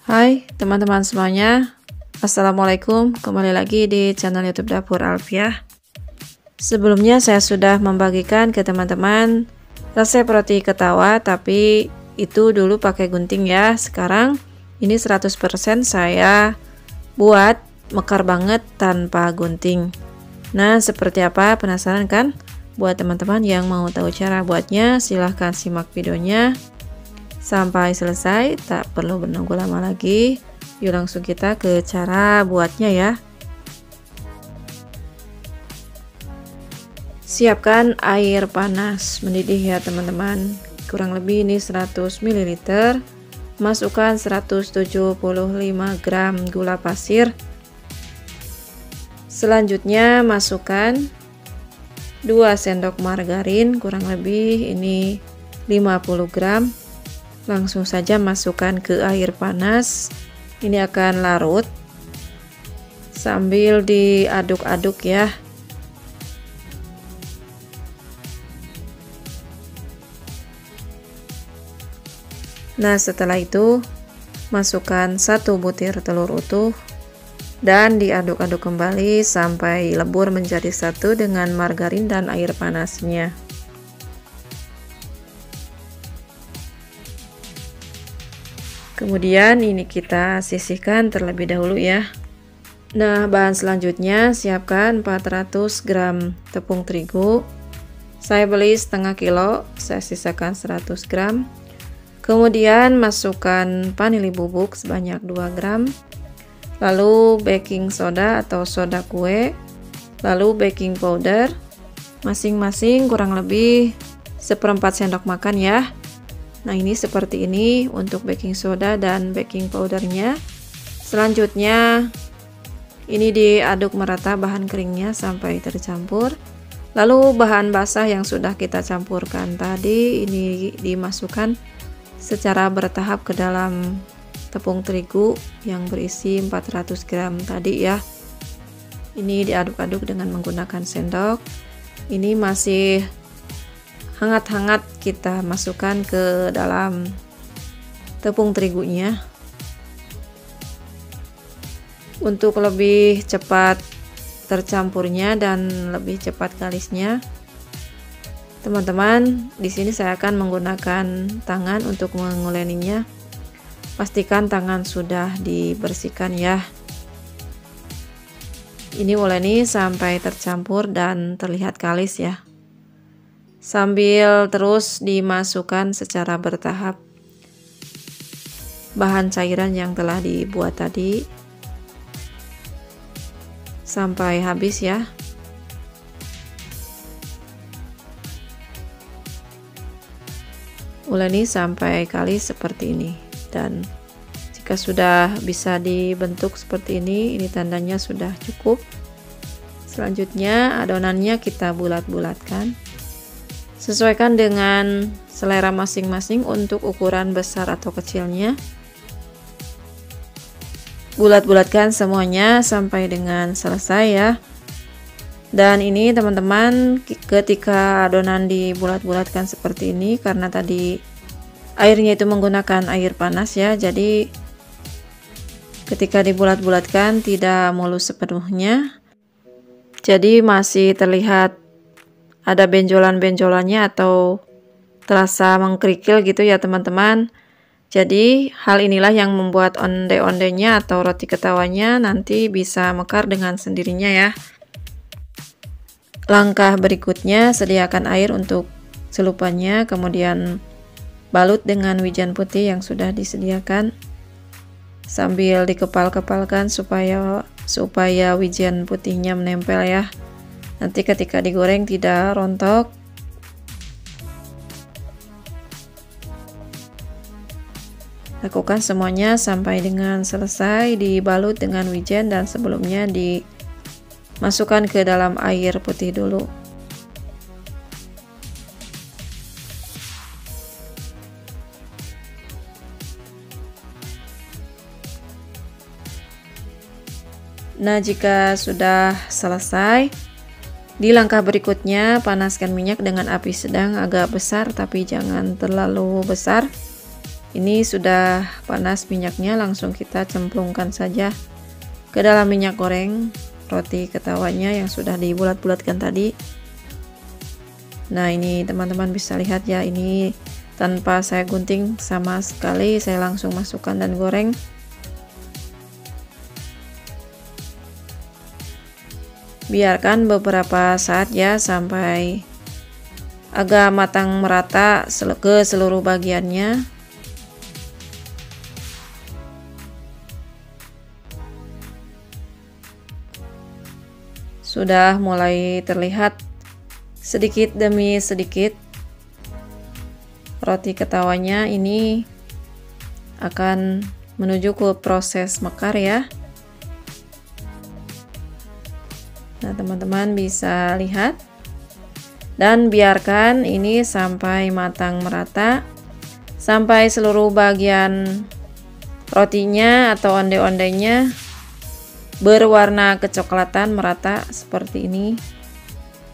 Hai teman-teman semuanya, Assalamualaikum, kembali lagi di channel YouTube Dapur Alfiah. Sebelumnya saya sudah membagikan ke teman-teman resep roti ketawa, tapi itu dulu pakai gunting ya. Sekarang ini 100% saya buat mekar banget tanpa gunting. Nah, seperti apa? Penasaran kan? Buat teman-teman yang mau tahu cara buatnya, silahkan simak videonya sampai selesai, tak perlu menunggu lama lagi. Yuk langsung kita ke cara buatnya ya. Siapkan air panas mendidih ya teman-teman, kurang lebih ini 100 ml. Masukkan 175 gram gula pasir. Selanjutnya masukkan 2 sendok margarin, kurang lebih ini 50 gram. Langsung saja masukkan ke air panas. Ini akan larut sambil diaduk-aduk ya. Nah, setelah itu masukkan 1 butir telur utuh dan diaduk-aduk kembali sampai lebur menjadi satu dengan margarin dan air panasnya. Kemudian ini kita sisihkan terlebih dahulu ya. Nah, bahan selanjutnya siapkan 400 gram tepung terigu. Saya beli setengah kilo, saya sisakan 100 gram. Kemudian masukkan vanili bubuk sebanyak 2 gram. Lalu baking soda atau soda kue. Lalu baking powder. Masing-masing kurang lebih 1/4 sendok makan ya. Nah, ini seperti ini untuk baking soda dan baking powdernya. Selanjutnya ini diaduk merata bahan keringnya sampai tercampur. Lalu bahan basah yang sudah kita campurkan tadi ini dimasukkan secara bertahap ke dalam tepung terigu yang berisi 400 gram tadi ya. Ini diaduk-aduk dengan menggunakan sendok. Ini masih hangat-hangat, kita masukkan ke dalam tepung terigunya. Untuk lebih cepat tercampurnya dan lebih cepat kalisnya, teman-teman, di sini saya akan menggunakan tangan untuk menguleninya. Pastikan tangan sudah dibersihkan ya. Ini uleni sampai tercampur dan terlihat kalis ya. Sambil terus dimasukkan secara bertahap bahan cairan yang telah dibuat tadi sampai habis ya. Uleni sampai kalis seperti ini, dan jika sudah bisa dibentuk seperti ini tandanya sudah cukup. Selanjutnya adonannya kita bulat-bulatkan. Sesuaikan dengan selera masing-masing untuk ukuran besar atau kecilnya. Bulat-bulatkan semuanya sampai dengan selesai ya. Dan ini teman-teman, ketika adonan dibulat-bulatkan seperti ini, karena tadi airnya itu menggunakan air panas ya, jadi ketika dibulat-bulatkan tidak mulus sepenuhnya, jadi masih terlihat ada benjolan-benjolannya atau terasa mengkerikil gitu ya teman-teman. Jadi hal inilah yang membuat onde-ondenya atau roti ketawanya nanti bisa mekar dengan sendirinya ya. Langkah berikutnya, sediakan air untuk celupannya, kemudian balut dengan wijen putih yang sudah disediakan sambil dikepal-kepalkan supaya wijen putihnya menempel ya. Nanti ketika digoreng tidak rontok. Lakukan semuanya sampai dengan selesai, dibalut dengan wijen dan sebelumnya dimasukkan ke dalam air putih dulu. Nah, jika sudah selesai, di langkah berikutnya panaskan minyak dengan api sedang agak besar tapi jangan terlalu besar. Ini sudah panas minyaknya, langsung kita cemplungkan saja ke dalam minyak goreng roti ketawanya yang sudah dibulat-bulatkan tadi. Nah, ini teman-teman bisa lihat ya, ini tanpa saya gunting sama sekali, saya langsung masukkan dan goreng. Biarkan beberapa saat ya, sampai agak matang merata ke seluruh bagiannya. Sudah mulai terlihat sedikit demi sedikit roti ketawanya ini akan menuju ke proses mekar ya. Nah, teman-teman bisa lihat, dan biarkan ini sampai matang merata, sampai seluruh bagian rotinya atau onde-ondenya berwarna kecoklatan merata seperti ini.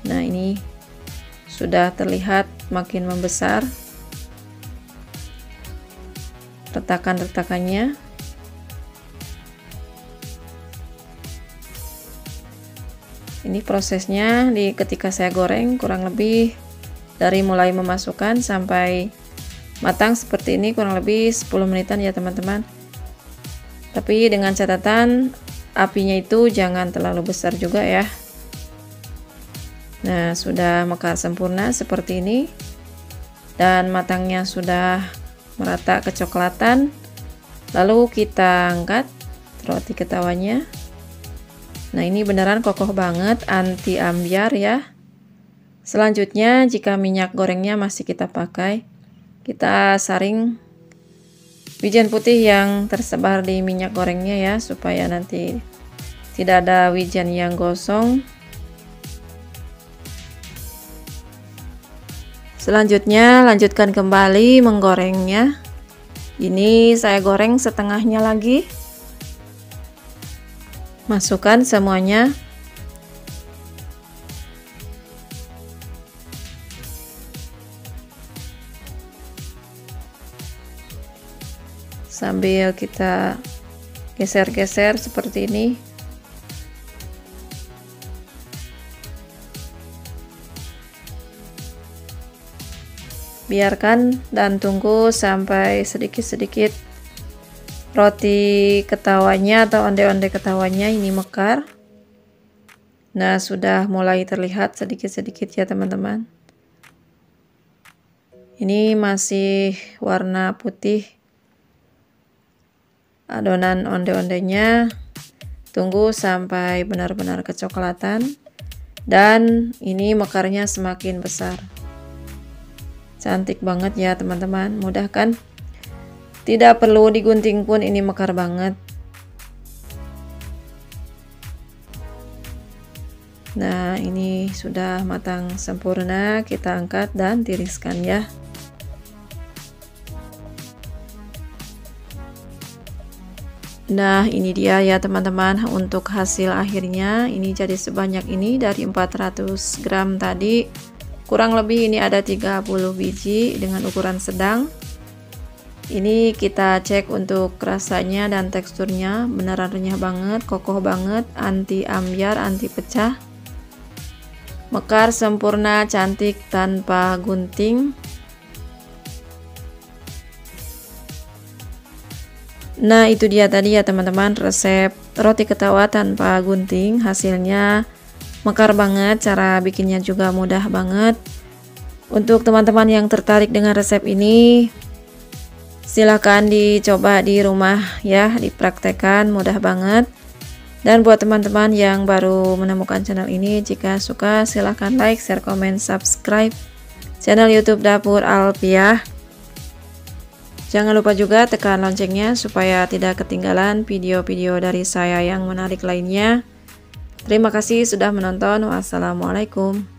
Nah, ini sudah terlihat makin membesar retakan-retakannya. Ini prosesnya ketika saya goreng kurang lebih dari mulai memasukkan sampai matang seperti ini kurang lebih 10 menitan ya teman-teman. Tapi dengan catatan apinya itu jangan terlalu besar juga ya. Nah, sudah mekar sempurna seperti ini dan matangnya sudah merata kecoklatan. Lalu kita angkat roti ketawanya. Nah, ini beneran kokoh banget, anti ambyar ya. Selanjutnya, jika minyak gorengnya masih kita pakai, kita saring wijen putih yang tersebar di minyak gorengnya ya, supaya nanti tidak ada wijen yang gosong. Selanjutnya lanjutkan kembali menggorengnya. Ini saya goreng setengahnya lagi. Masukkan semuanya. Sambil kita geser-geser seperti ini. Biarkan dan tunggu sampai sedikit-sedikit roti ketawanya atau onde-onde ketawanya ini mekar. Nah, sudah mulai terlihat sedikit-sedikit ya teman-teman. Ini masih warna putih adonan onde-ondenya. Tunggu sampai benar-benar kecoklatan, dan ini mekarnya semakin besar. Cantik banget ya teman-teman, mudah kan? Tidak perlu digunting pun ini mekar banget. Nah, ini sudah matang sempurna, kita angkat dan tiriskan ya. Nah, ini dia ya teman-teman untuk hasil akhirnya. Ini jadi sebanyak ini dari 400 gram tadi. Kurang lebih ini ada 30 biji dengan ukuran sedang. Ini kita cek untuk rasanya dan teksturnya, beneran renyah banget, kokoh banget, anti ambyar, anti pecah. Mekar sempurna, cantik tanpa gunting. Nah, itu dia tadi ya teman-teman resep roti ketawa tanpa gunting. Hasilnya mekar banget, cara bikinnya juga mudah banget. Untuk teman-teman yang tertarik dengan resep ini, silahkan dicoba di rumah ya, dipraktekkan, mudah banget. Dan buat teman-teman yang baru menemukan channel ini, jika suka silahkan like, share, komen, subscribe channel YouTube Dapur Alfiah. Jangan lupa juga tekan loncengnya supaya tidak ketinggalan video-video dari saya yang menarik lainnya. Terima kasih sudah menonton. Wassalamualaikum.